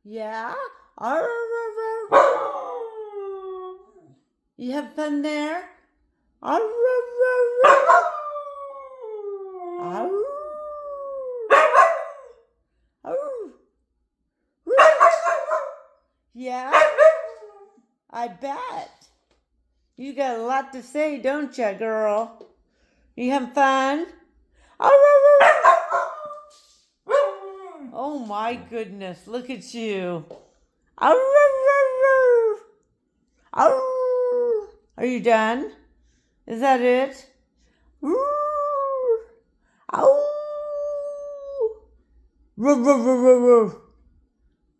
Yeah? You have fun there? Yeah? I bet. You got a lot to say, don't you, girl? You having fun? Oh my goodness, look at you. Are you done? Is that it?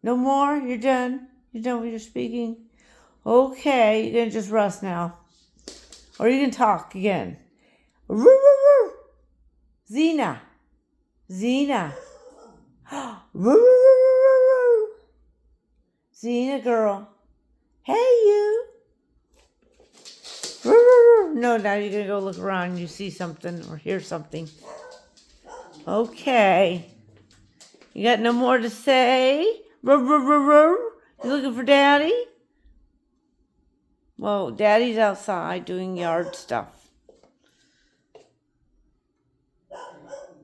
No more? You're done? You're done with your speaking? Okay, you're gonna just rest now. Or you can talk again. Xena. Xena. Xena girl. Hey you. No, now you're gonna go look around and you see something or hear something. Okay. You got no more to say? You looking for Daddy? Well, Daddy's outside doing yard stuff.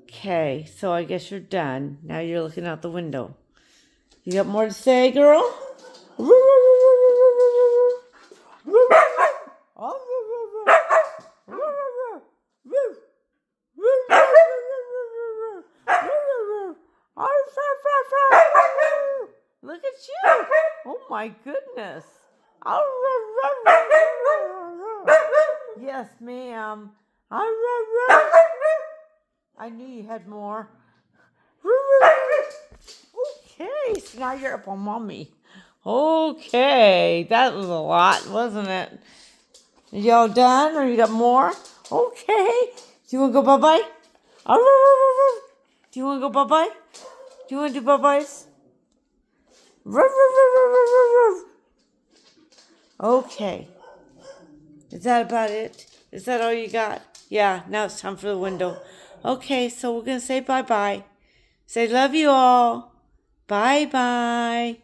Okay, so I guess you're done. Now you're looking out the window. You got more to say, girl? Look at you. Oh my goodness. Yes, ma'am. I knew you had more. Okay, so now you're up on Mommy. Okay, that was a lot, wasn't it? Y'all done or you got more? Okay. Do you want to go bye-bye? Do you want to go bye-bye? Do you want to do bye-byes? Okay. Is that about it? Is that all you got? Yeah, now it's time for the window. Okay, so we're going to say bye-bye. Say love you all. Bye-bye.